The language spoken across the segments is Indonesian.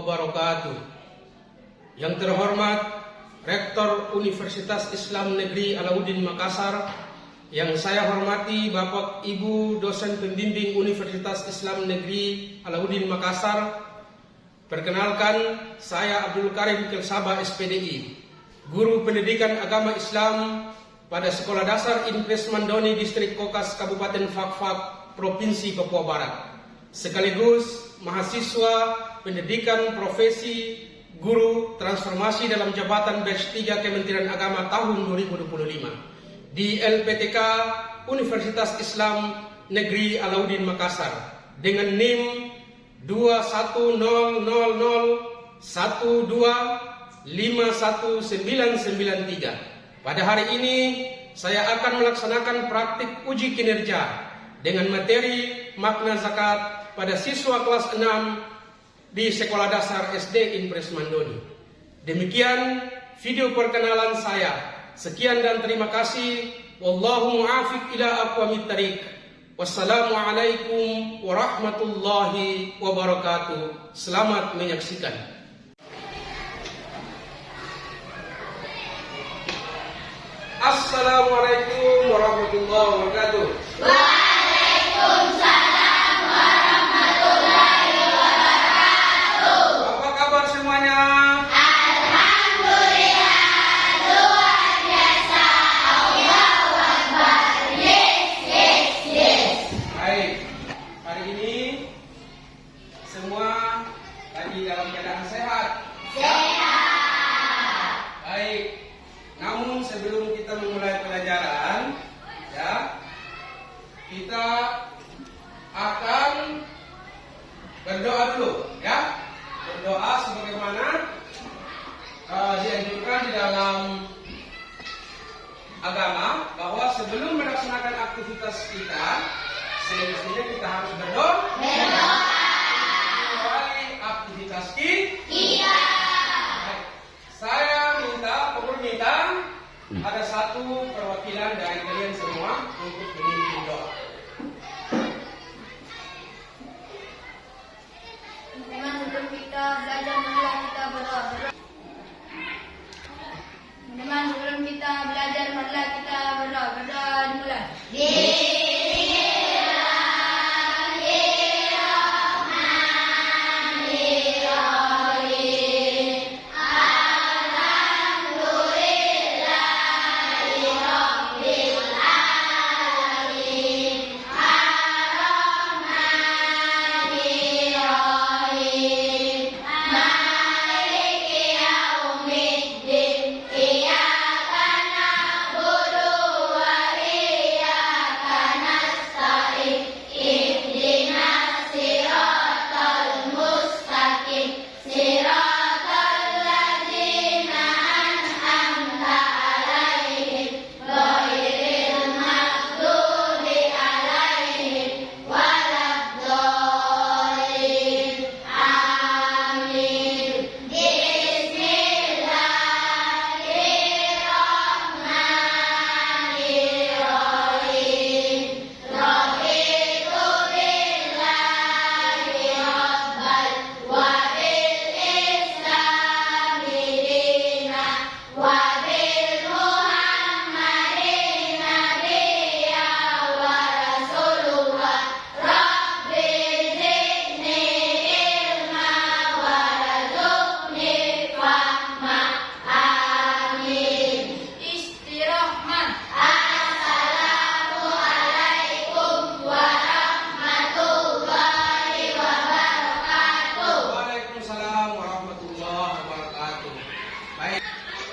wabarakatuh. Yang terhormat Rektor Universitas Islam Negeri Alauddin Makassar, yang saya hormati Bapak Ibu dosen pembimbing Universitas Islam Negeri Alauddin Makassar. Perkenalkan, saya Abdul Karim Kelsaba SPDI, Guru Pendidikan Agama Islam pada Sekolah Dasar Impres Mandoni Distrik Kokas Kabupaten Fakfak Provinsi Papua Barat, sekaligus mahasiswa pendidikan profesi guru transformasi dalam jabatan batch 3 Kementerian Agama tahun 2025 di LPTK Universitas Islam Negeri Alauddin Makassar dengan NIM 21001215993. Pada hari ini saya akan melaksanakan praktik uji kinerja dengan materi makna zakat pada siswa kelas 6 di Sekolah Dasar SD Impres Mandoni. Demikian video perkenalan saya. Sekian dan terima kasih. Wallahu mu'afiq ila aqwamit thariq. Wassalamualaikum warahmatullahi wabarakatuh. Selamat menyaksikan. Assalamualaikum warahmatullahi wabarakatuh. Waalaikumsalam warahmatullahi wabarakatuh. Apa kabar semuanya? Alhamdulillah, luar biasa. Allahu Akbar. Yes. Baik, hari ini semua lagi dalam keadaan sehat. Sehat. Baik, namun sebelum kita memulai pelajaran, ya, kita akan berdoa dulu, ya. Berdoa sebagaimana dianjurkan di dalam agama, bahwa sebelum melaksanakan aktivitas kita, semestinya kita harus berdoa. Kecuali aktivitas kita. Saya minta ada satu perwakilan dari kalian semua untuk memimpin doa. Memang sebelum kita belajar marilah kita berdoa. Memang sebelum kita belajar marilah kita berdoa. Berdoa dimulai. Waalaikumsalam warahmatullahi wabarakatuh. Baik,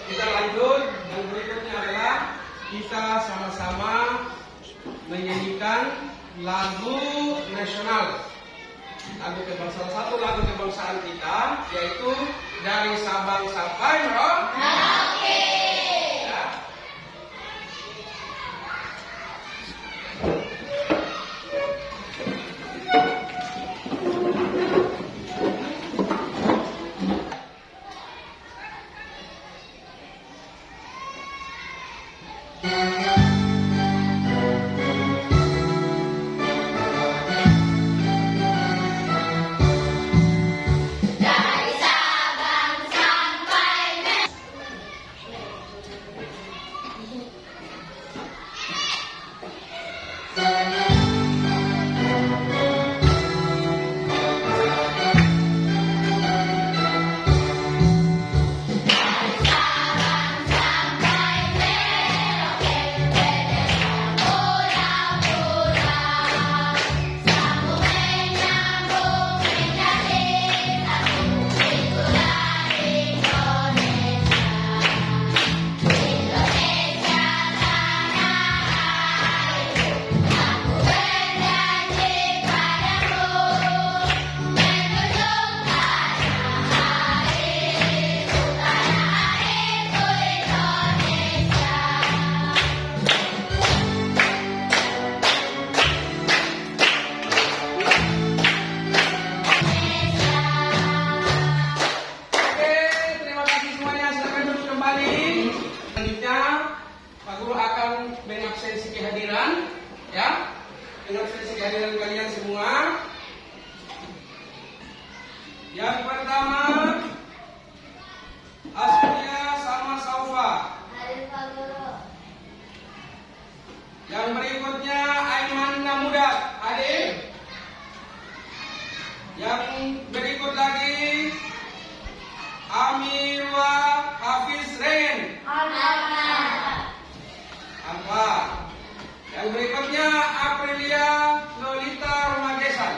kita lanjut. Yang berikutnya adalah kita sama-sama menyanyikan lagu nasional, lagu kebangsaan, satu lagu kebangsaan kita, yaitu Dari Sabang Sampai Merauke. Ya. Dari dengan sesi kehadiran kalian semua. Yang pertama, Aslia sama Saufa. Yang berikutnya Aiman Namudat. Hadir. Yang berikut lagi Amirwa Hafiz Ren. Alfa. Yang berikutnya Aprilia Lolita Romagesan.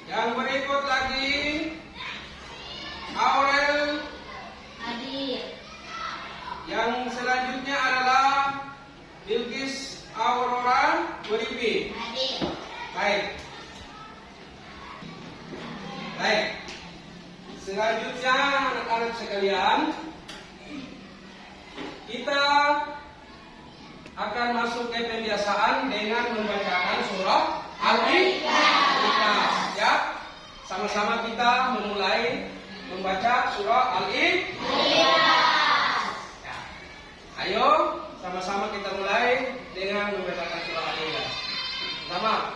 Yang berikut lagi Aurel. Yang selanjutnya adalah Bilqis Aurora Beripi. Baik. Selanjutnya anak-anak sekalian, kita akan masuk ke pembiasaan dengan membacakan surah Al-Ikhlas. Ya, sama-sama kita memulai membaca surah Al-Ikhlas. Ya. Ayo, sama-sama kita mulai dengan membacakan surah Al-Ikhlas. Pertama,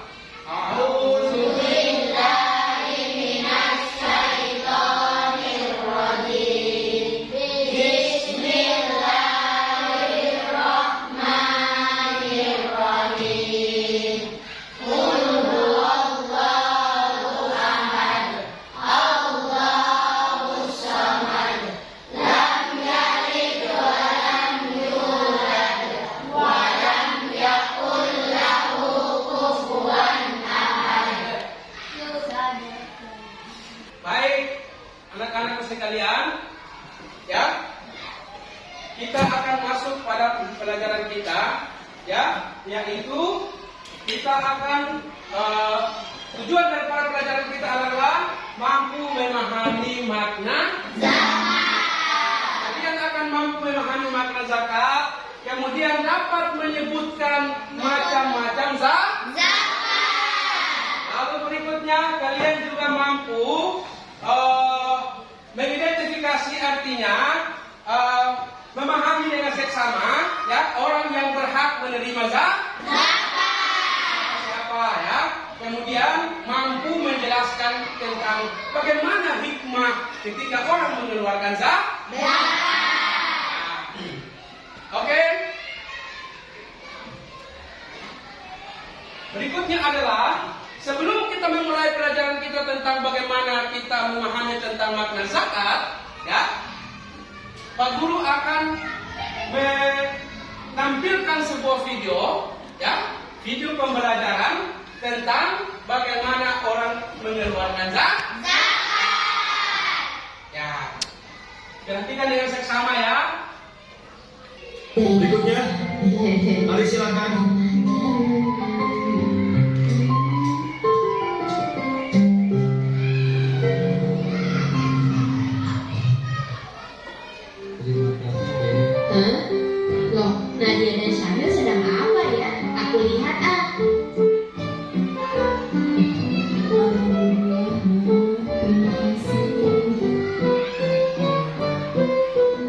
sekalian, ya, kita akan masuk pada pelajaran kita, ya, yaitu kita akan tujuan daripada pelajaran kita adalah mampu memahami makna zakat. Kalian akan mampu memahami makna zakat, kemudian dapat menyebutkan macam-macam zakat. Lalu berikutnya kalian juga mampu mengidentifikasi, artinya memahami dengan seksama, ya, orang yang berhak menerima zakat siapa, ya. Kemudian mampu menjelaskan tentang bagaimana hikmah ketika orang mengeluarkan zakat. Oke. Berikutnya adalah, sebelum kita memulai pelajaran kita tentang bagaimana kita memahami tentang makna zakat, ya, Pak Guru akan menampilkan sebuah video, ya, video pembelajaran tentang bagaimana orang mengeluarkan zakat. Ya, perhatikan dengan seksama, ya. Berikutnya, mari silakan. Loh, Nadia dan Syamil sedang apa ya? Aku lihat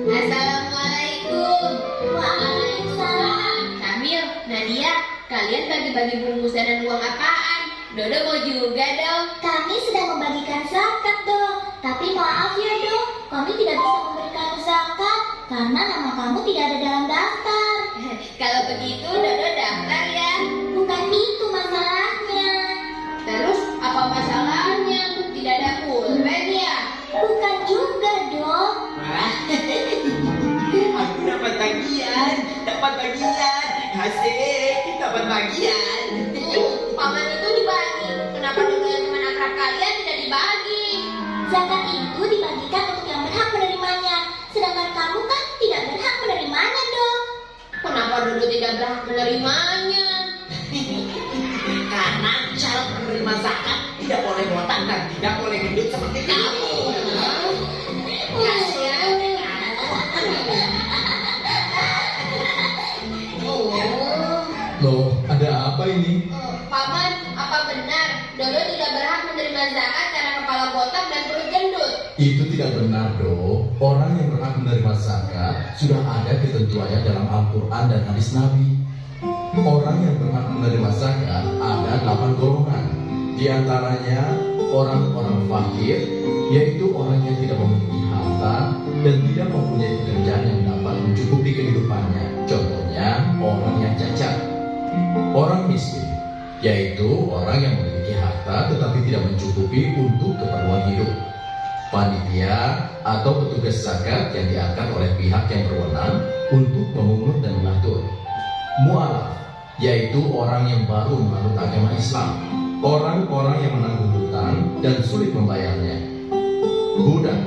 Assalamualaikum. Waalaikumsalam. Syamil, Nadia, kalian bagi-bagi bungkusan dan uang apaan? Dodo mau juga dong. Kami sedang membagikan zakat, Dok. Tapi maaf ya, Dok, kami tidak bisa memberikan zakat karena nama kamu tidak ada dalam daftar. Kalau begitu, Dodo daftar ya. Bukan itu masalahnya. Terus apa masalahnya? Tidak ada pulpen ya? Bukan juga, Dok. Aku dapat bagian. Asik, dapat bagian. Paman itu dibagi. Kenapa dengan teman akrab kalian tidak dibagi? Zakat itu dibagikan untuk yang berhak menerimanya. Sedangkan kamu kan tidak berhak menerimanya, Dok. Kenapa Dodo tidak berhak menerimanya? Karena syarat penerima zakat tidak boleh botak dan tidak boleh gendut seperti kamu. Kasihan. Loh, ada apa ini? Paman, apa benar Dodo tidak berhak menerima zakat karena kepala botak dan perut gendut? Itu tidak benar, Do. Orang yang berhak menerima zakat sudah ada ketentuannya dalam Al-Quran dan hadis Nabi. Orang yang berhak menerima zakat ada 8 golongan. Di antaranya orang-orang fakir, yaitu orang yang tidak memiliki harta dan tidak mempunyai pekerjaan yang dapat mencukupi kehidupannya. Contohnya orang yang cacat. Orang miskin, yaitu orang yang memiliki harta tetapi tidak mencukupi untuk keperluan hidup. Panitia atau petugas zakat yang diangkat oleh pihak yang berwenang untuk memungut dan mengatur. Mu'alaf, yaitu orang yang baru menganut agama Islam, orang-orang yang menanggung hutang dan sulit membayarnya. Budak,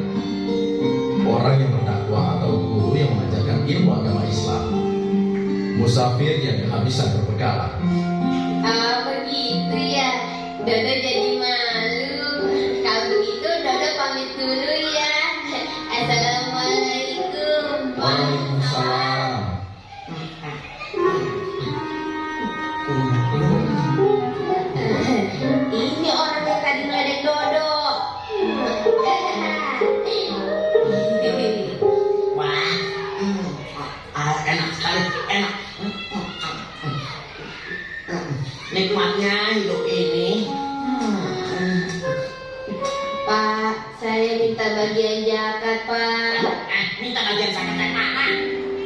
orang yang berdakwah atau guru yang mengajarkan ilmu agama Islam. Musafir yang kehabisan berbekal. Begitu ya, Dodo jadi malu. Kalau begitu Dodo pamit dulu ya. Assalamualaikum. Waalaikumsalam. Ini orang yang tadi meledek Dodo. Wah, enak sekali, enak. Nikmatnya hidup ini. Pak, saya minta bagian zakat, Pak. Minta bagian zakat dari mana?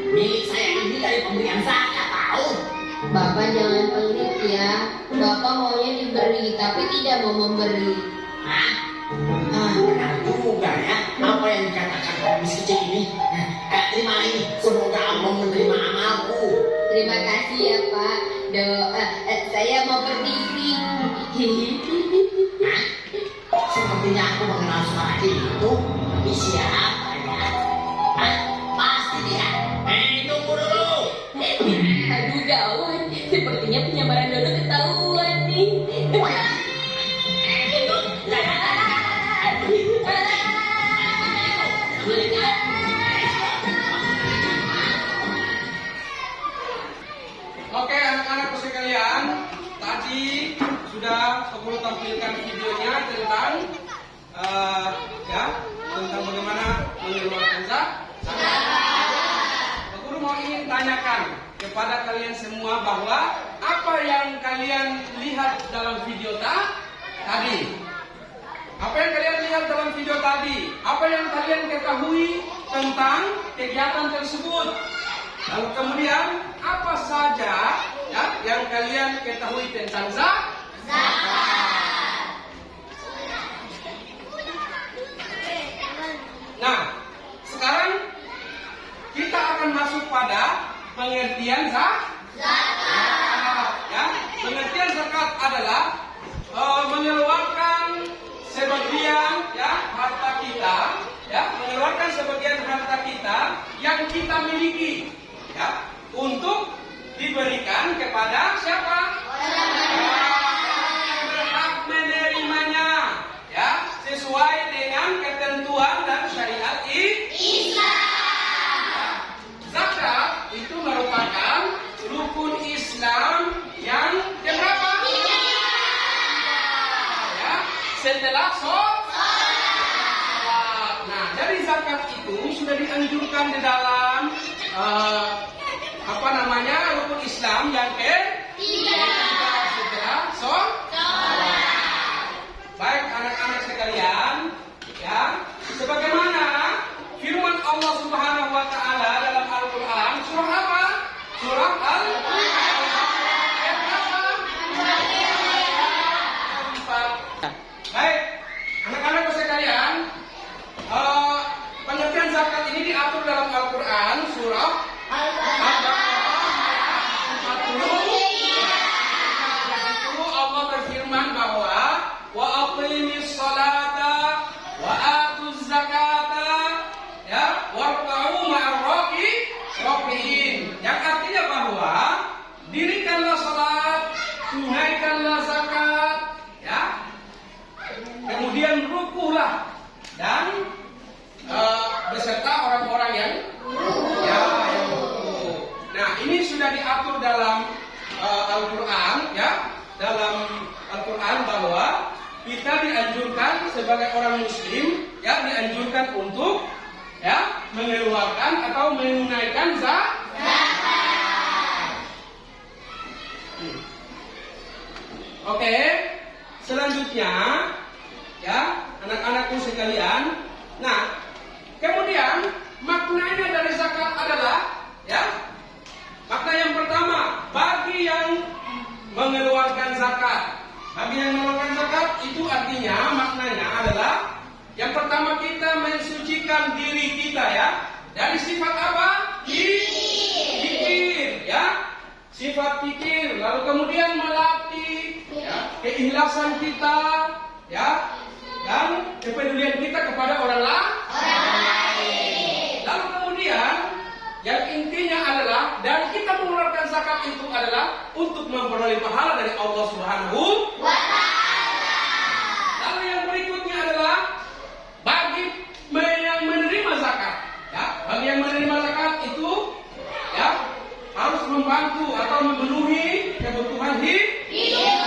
Milik saya ini dari pemberian zakat, tahu? Bapak jangan pelit ya. Bapak maunya diberi, tapi tidak mau memberi. Hah? Benar juga ya. Apa yang dikatakan pengemis kecil ini? Terima ini. Semoga Allah menerima amalku. Terima kasih ya, Pak. Saya mau berdiri. Hah? Sepertinya aku mengenal suara itu. Tapi siapa ya? Hah? Pasti dia. Tunggu dulu. Aduh gawat, sepertinya penyamaran Dodo ketahuan nih. Oke anak-anakku sekalian, tadi sudah Guru tampilkan videonya tentang tentang bagaimana mengeluarkan zakat. Guru mau ingin tanyakan kepada kalian semua bahwa apa yang kalian lihat dalam video tadi? Apa yang kalian lihat dalam video tadi? Apa yang kalian ketahui tentang kegiatan tersebut? Lalu kemudian apa saja ya yang kalian ketahui tentang zakat? Nah, sekarang kita akan masuk pada pengertian zakat. Ya, pengertian zakat adalah mengeluarkan sebagian harta kita, mengeluarkan sebagian harta kita yang kita miliki, untuk diberikan kepada siapa? Orang yang berhak menerimanya, sesuai dengan ketentuan dan syariat Islam. Zakat itu merupakan rukun Islam yang keberapa? Setelah sholat. Nah, dari zakat itu sudah dianjurkan di dalam rukun Islam yang ketiga setelah sholat. Baik anak-anak sekalian, sebagaimana firman Allah Subhanahu wa taala dalam Al-Qur'an, surah apa? Surah Al-Qur'an. Baik, anak-anakku sekalian, pengertian zakat ini diatur dalam Al-Quran surah Al-Baqarah 40. Itu Allah berfirman bahwa wa aqimis salata wa atuz zakata warka'u ma'ar raki'in. Yang artinya bahwa dirikanlah salat, tunaikanlah zakat, kemudian rukulah dan beserta orang-orang yang ruku. Nah, ini sudah diatur dalam Al-Quran, dalam Al-Quran bahwa kita dianjurkan sebagai orang Muslim ya dianjurkan untuk ya mengeluarkan atau menunaikan zakat. Oke, selanjutnya ya anak-anakku sekalian. Nah, kemudian maknanya dari zakat adalah ya makna yang pertama bagi yang mengeluarkan zakat. Bagi yang mengeluarkan zakat itu artinya maknanya adalah yang pertama kita mensucikan diri kita ya dari sifat apa? Pikir ya. Sifat pikir, lalu kemudian melatih ya, keikhlasan kita ya dan kepedulian kita kepada orang lain. Lalu kemudian yang intinya adalah dan kita mengeluarkan zakat itu adalah untuk memperoleh pahala dari Allah Subhanahu wa Ta'ala. Lalu yang berikutnya adalah bagi yang menerima zakat, ya, bagi yang menerima zakat itu, ya, harus membantu atau memenuhi kebutuhan hidup,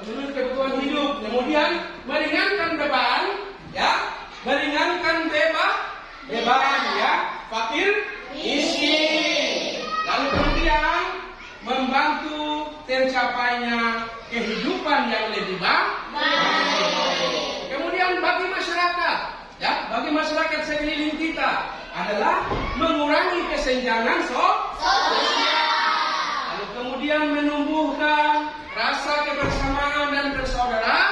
memenuhi kebutuhan hidup, kemudian meringankan beban, ya, meringankan beban, ya, fakir miskin, lalu kemudian membantu tercapainya kehidupan yang lebih baik. Kemudian bagi masyarakat, ya, bagi masyarakat sekeliling kita adalah mengurangi kesenjangan sosial. Lalu kemudian menumbuhkan rasa kebersamaan dan persaudaraan,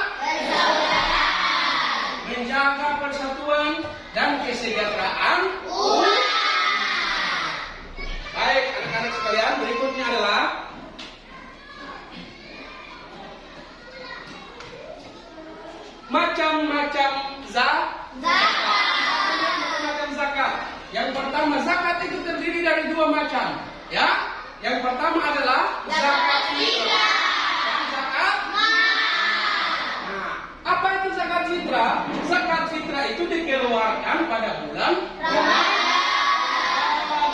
menjaga persatuan dan kesejahteraan umat. Baik, anak-anak sekalian, berikutnya adalah macam-macam zakat. Yang pertama, zakat itu terdiri dari dua macam, ya. Yang pertama adalah zakat fitrah dan zakat mal. Nah, apa itu zakat fitrah? Zakat fitrah itu dikeluarkan pada bulan Ramadan,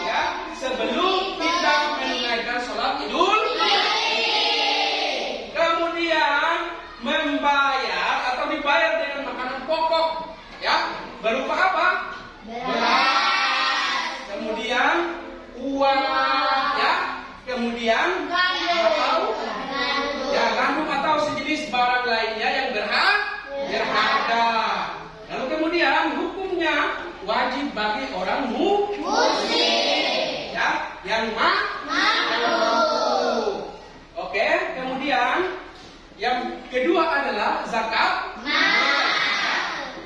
ya, sebelum kita menunaikan sholat Idul Fitri. Kemudian membayar atau dibayar dengan makanan pokok, ya, berupa apa? Beras, kemudian uang, ya, kemudian gandum atau sejenis barang lainnya yang berharga. Lalu kemudian hukumnya wajib bagi orang muslim, ya, yang mampu. Oke, kemudian yang kedua adalah zakat mal.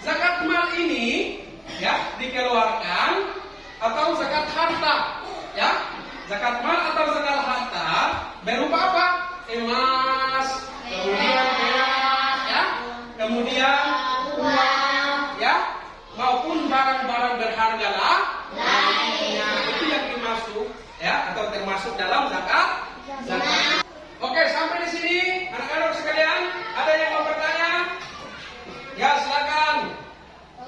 Zakat mal ini, ya, dikeluarkan atau zakat harta, ya, zakat mal atau zakat harta berupa apa? Emas, kemudian perak, ya, kemudian uang, ya, maupun barang-barang berharga lainnya. Itu yang dimaksud, ya, atau termasuk dalam zakat. Oke, sampai di sini anak-anak sekalian, ada yang mau bertanya? Ya, silakan.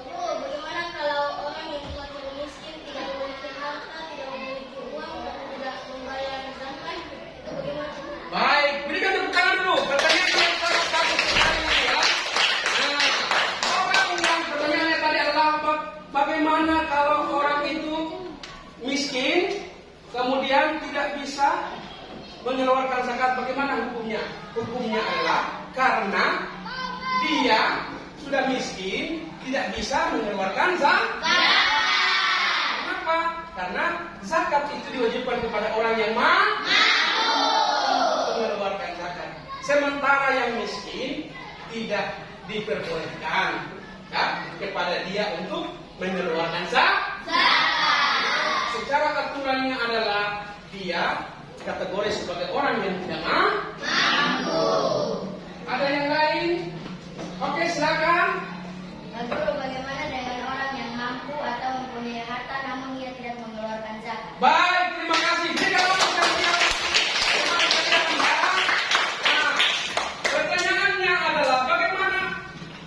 Bagaimana kalau orang yang bukan miskin, tidak memiliki harta, tidak memiliki uang, dan tidak membayar zakat, itu bagaimana? Baik, berikan tepuk tangan dulu. Pertanyaan yang sangat bagus sekali, ya. Nah, orang yang pertanyaannya tadi adalah bagaimana kalau orang itu miskin, kemudian tidak bisa mengeluarkan zakat, bagaimana hukumnya? Hukumnya adalah karena dia sudah miskin, tidak bisa mengeluarkan zakat. Kenapa? Karena zakat itu diwajibkan kepada orang yang mampu mengeluarkan zakat. Sementara yang miskin tidak diperbolehkan, ya, kepada dia untuk mengeluarkan zakat. Secara aturannya adalah dia kategori sebagai orang yang tidak mampu. Ada yang lain? Oke, silakan. Lalu bagaimana dengan orang yang mampu atau mempunyai harta namun ia tidak mengeluarkan zakat? Baik, terima kasih. Jadi kalau misalnya pertanyaannya adalah bagaimana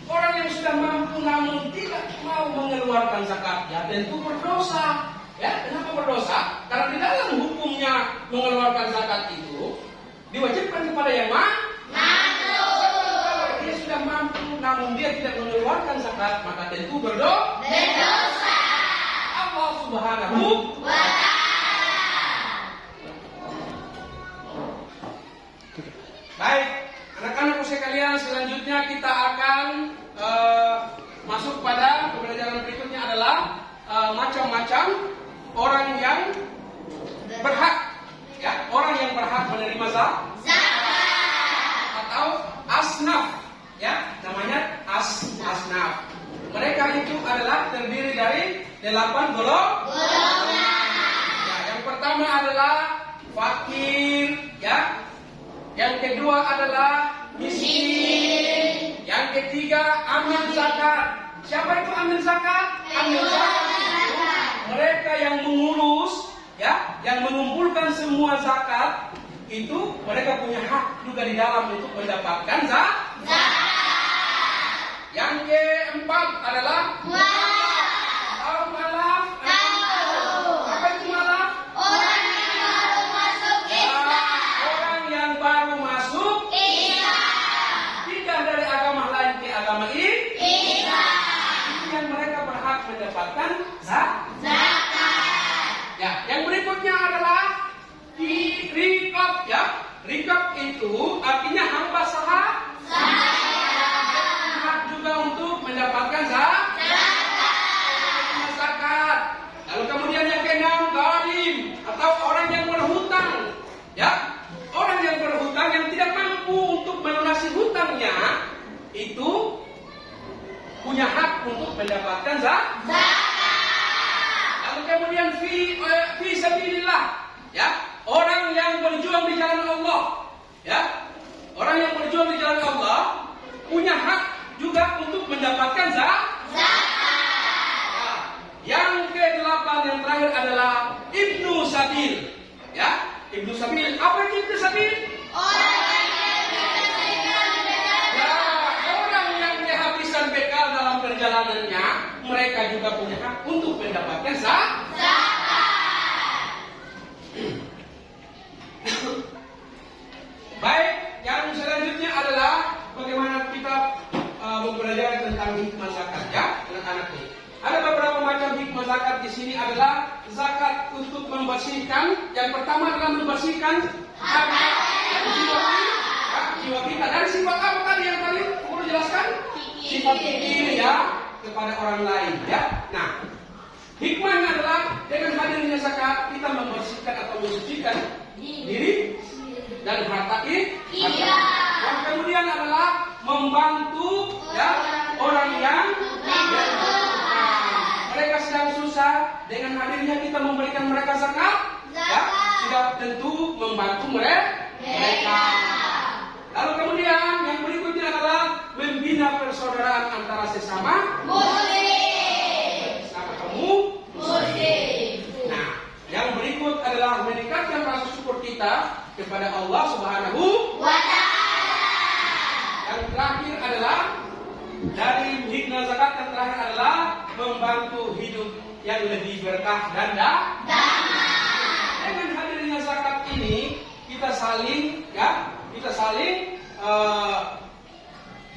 orang yang sudah mampu namun tidak mau mengeluarkan zakat? Ya, tentu berdosa. Ya, kenapa berdosa? Karena di dalam hukumnya mengeluarkan zakat itu diwajibkan kepada yang mampu. Kalau dia sudah mampu namun namun dia tidak mengeluarkan zakat, maka tentu berdosa. Allah Subhanahu wa Ta'ala. Baik, anak-anakku sekalian, selanjutnya kita akan masuk pada pembelajaran berikutnya adalah macam-macam orang yang berhak, ya, orang yang berhak menerima zakat atau asnaf, ya, namanya asnaf. Mereka itu adalah terdiri dari 8 golongan. Ya, yang pertama adalah fakir, ya. Yang kedua adalah miskin. Yang ketiga amil zakat. Siapa itu amil zakat? Amil zakat itu mereka yang mengurus, ya, yang mengumpulkan semua zakat, itu mereka punya hak juga di dalam untuk mendapatkan zakat. Yang keempat adalah tahu malaf. Apa itu malaf? Orang yang baru masuk pindah dari agama lain ke agama Islam. Itu yang mereka berhak mendapatkan zakat. Ya, yang berikutnya adalah rikab, ya. Rikab itu artinya hamba sahab. Hak juga untuk mendapatkan zakat. Lalu kemudian yang keenam, gharim atau orang yang berhutang, ya. Orang yang berhutang yang tidak mampu untuk melunasi hutangnya itu punya hak untuk mendapatkan zakat. Lalu kemudian fi sabilillah, ya. Orang yang berjuang di jalan Allah, ya. Orang yang berjuang di jalan Allah punya hak juga untuk mendapatkan zakat. Yang ke-8 yang terakhir adalah ibnu sabil, ya. Ibnu sabil, apa itu ibnu sabil? Orang yang kehabisan bekal dalam perjalanannya, mereka juga punya hak untuk mendapatkan zakat. Baik, yang selanjutnya adalah bagaimana kita mempelajari tentang hikmah zakat, ya, anak-anakku. Ada beberapa macam hikmah zakat di sini adalah zakat untuk membersihkan. Yang pertama adalah membersihkan harta dan jiwa kita. Dari sifat apa tadi yang tadi perlu jelaskan? Sifat iri, ya, kepada orang lain, ya. Nah, hikmahnya adalah dengan hadirnya zakat kita membersihkan atau mensucikan diri dan harta kita. Yang kemudian adalah membantu, ya, orang yang mereka sedang susah. Dengan hadirnya kita memberikan mereka zakat, ya, sudah tentu membantu mereka. Lalu kemudian yang berikutnya adalah membina persaudaraan antara sesama muslim. Sama kamu muslim. Nah, yang berikut adalah meningkatkan rasa syukur kita kepada Allah Subhanahu wa Ta'ala. Yang terakhir adalah dari hikmah zakat yang terakhir adalah membantu hidup yang lebih berkah dan damai. Dengan hadirnya zakat ini kita saling, ya,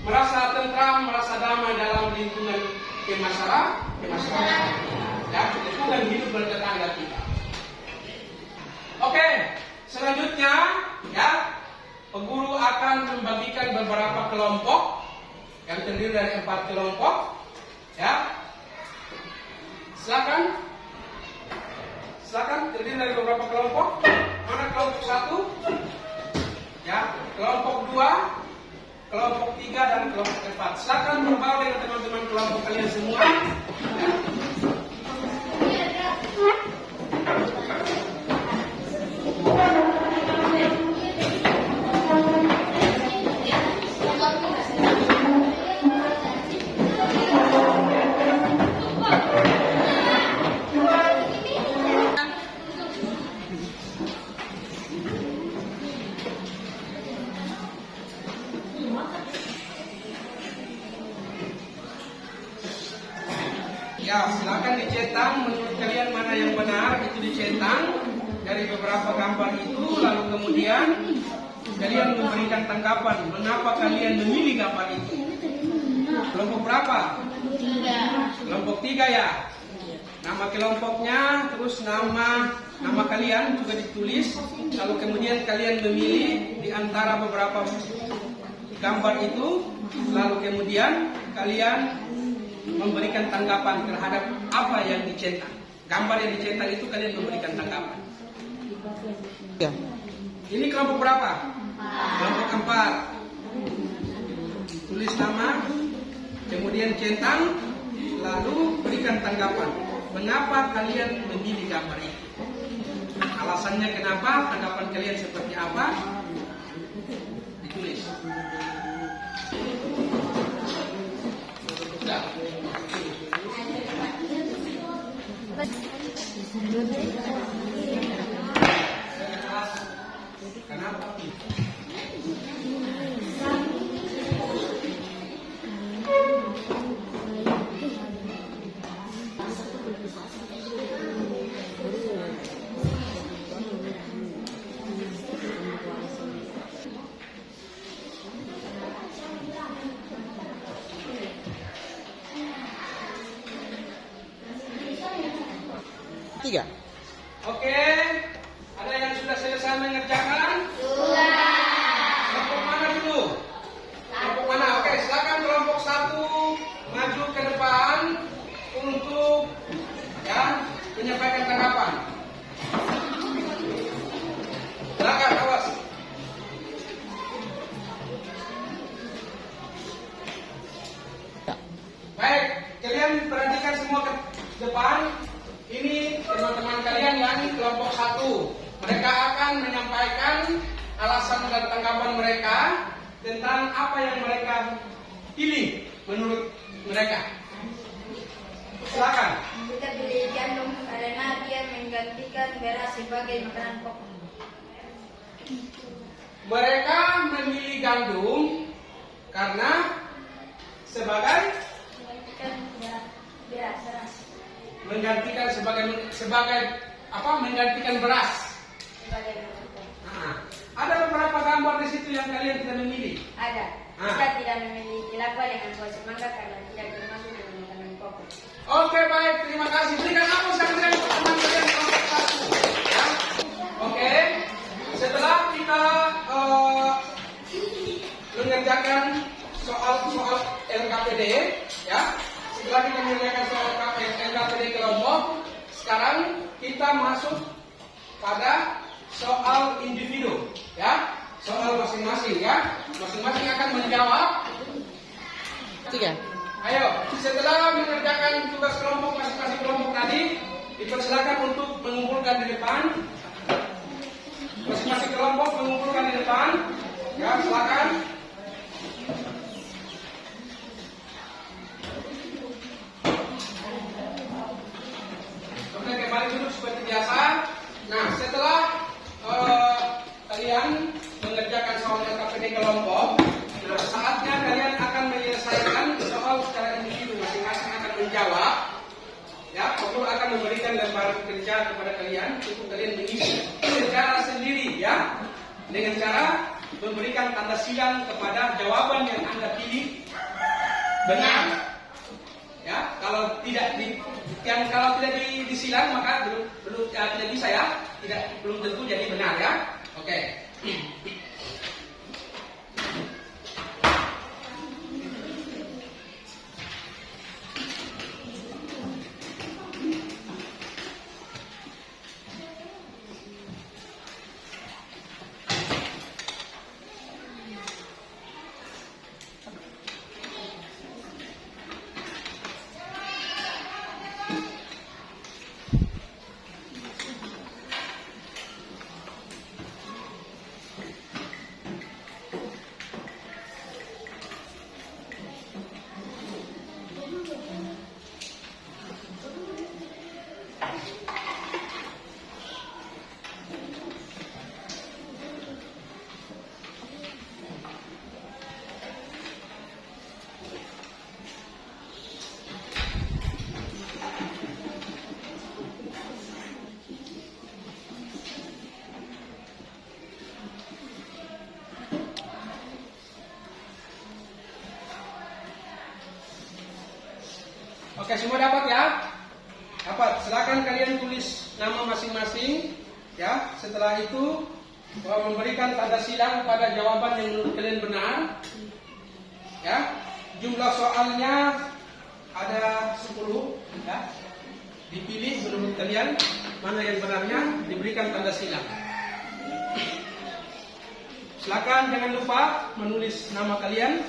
merasa tentram, merasa damai dalam lingkungan kemasyarakatan, ya, lingkungan hidup bertetangga kita. Oke, selanjutnya, ya, pengguru akan membagikan beberapa kelompok yang terdiri dari 4 kelompok, ya. Silakan terdiri dari beberapa kelompok. Mana kelompok 1? Ya, kelompok 2, kelompok 3 dan kelompok 4. Silakan berbaur dengan teman-teman kelompok kalian semua. Ya. Ya, silakan dicetak menurut kalian mana yang benar, itu dicetak dari beberapa gambar itu, lalu kemudian kalian memberikan tanggapan mengapa kalian memilih gambar itu. Kelompok berapa? 3. Kelompok 3 ya. Nama kelompoknya, terus nama kalian juga ditulis. Lalu kemudian kalian memilih di antara beberapa gambar itu. Lalu kemudian kalian memberikan tanggapan terhadap apa yang dicetak. Gambar yang dicetak itu kalian memberikan tanggapan. Ya. Ini kelompok berapa? Kelompok 4. Tulis nama, kemudian centang, lalu berikan tanggapan. Mengapa kalian memilih gambar ini? Alasannya kenapa? Tanggapan kalian seperti apa? Ditulis. Sudah. Kenapa? Tiga. Oke, ada yang sudah selesai mengerjakan? Sudah. Kelompok mana dulu? Kelompok mana? Oke, silakan kelompok 1 maju ke depan untuk ya menyampaikan tanggapan. Silakan, awas. Baik, kalian perhatikan semua ke depan. Ini teman-teman kalian yang kelompok 1. Mereka akan menyampaikan alasan dan tanggapan mereka tentang apa yang mereka pilih menurut mereka. Silakan. Kita pilih gandum karena dia menggantikan beras sebagai makanan pokok. Mereka memilih gandum karena sebagai menggantikan menggantikan beras. Nah, ada beberapa gambar di situ yang kalian tidak memilih. Ada. Kita tidak memilih kelapa dengan buah semangka karena tidak termasuk dalam makanan pokok. Oke, baik, terima kasih. Berikan aplaus sekalian untuk teman kalian kelompok 1. Ya. Oke. Setelah kita mengerjakan soal LKPD, ya. Setelah kita mengerjakan soal LKPD kelompok, sekarang kita masuk pada soal individu, ya. Soal masing-masing, ya. Masing-masing akan menjawab. 3. Ayo, setelah mengerjakan tugas kelompok masing-masing kelompok tadi, dipersilakan untuk mengumpulkan di depan. Masing-masing kelompok mengumpulkan di depan. Ya, silakan. Kemudian kembali duduk seperti biasa. Nah, setelah kalian mengerjakan soal LKPD kelompok, saatnya kalian akan menyelesaikan soal secara individu. Masing-masing akan menjawab. Ya, Pokul akan memberikan lembar kerja kepada kalian untuk kalian mengisi secara sendiri, ya, dengan cara memberikan tanda silang kepada jawaban yang Anda pilih benar. Ya, kalau tidak disilang maka belum tidak bisa, ya, belum tentu jadi benar, ya. Oke. Oke, semua dapat ya? Dapat. Silakan kalian tulis nama masing-masing. Ya, setelah itu memberikan tanda silang pada jawaban yang menurut kalian benar. Ya, jumlah soalnya ada 10. Ya, dipilih menurut kalian mana yang benarnya, diberikan tanda silang. Silakan jangan lupa menulis nama kalian.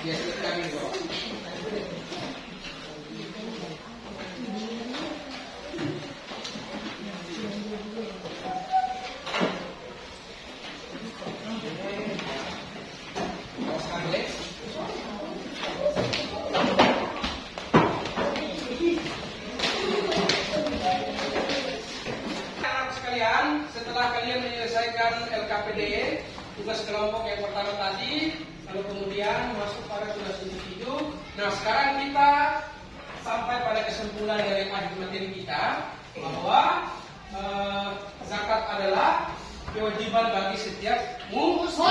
Ya, silakan Ibu. Sekalian, setelah kalian menyelesaikan LKPD, tugas kelompok yang pertama tadi, lalu kemudian masuk pada tugas individu. Nah, sekarang kita sampai pada kesimpulan dari materi kita bahwa zakat adalah kewajiban bagi setiap muslim.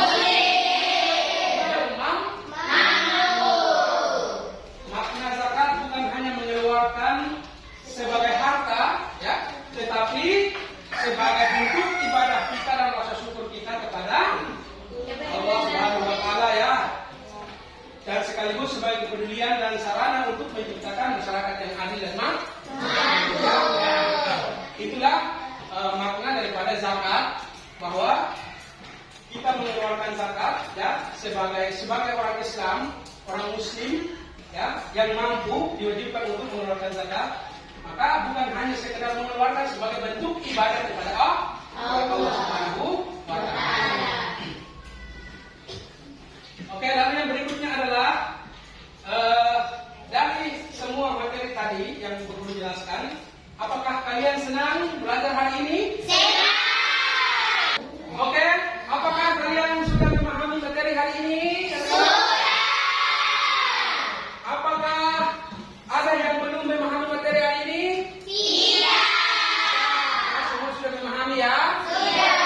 Makna zakat bukan hanya mengeluarkan sebagai harta, ya, tetapi sebagai bentuk ibadah kita dan rasa syukur kita kepada Allah Subhanahu wa Ta'ala, ya, dan sekaligus sebagai kepedulian dan sarana untuk menciptakan masyarakat yang adil dan makmur. Itulah makna daripada zakat, bahwa kita mengeluarkan zakat, ya, sebagai orang Islam, orang Muslim, ya, yang mampu diwajibkan untuk mengeluarkan zakat. Maka bukan hanya sekedar mengeluarkan sebagai bentuk ibadah kepada Allah Subhanahu wa Ta'ala. Oke, lalu yang berikutnya adalah dari semua materi tadi yang perlu dijelaskan, apakah kalian senang belajar hari ini? Senang. Oke, apakah kalian sudah memahami materi hari ini? Sudah. Apakah ada yang belum memahami materi hari ini? Tidak. Semua sudah memahami, ya? Sudah.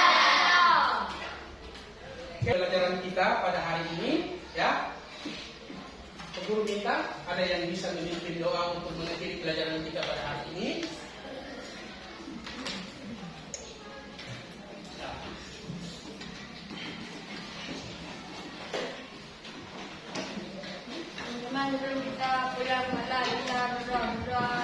Pelajaran kita pada hari ini, ya. Guru minta ada yang bisa memimpin doa untuk mengakhiri pelajaran kita pada hari ini. Teman-teman, sebelum kita pulang, malah kita berdoa.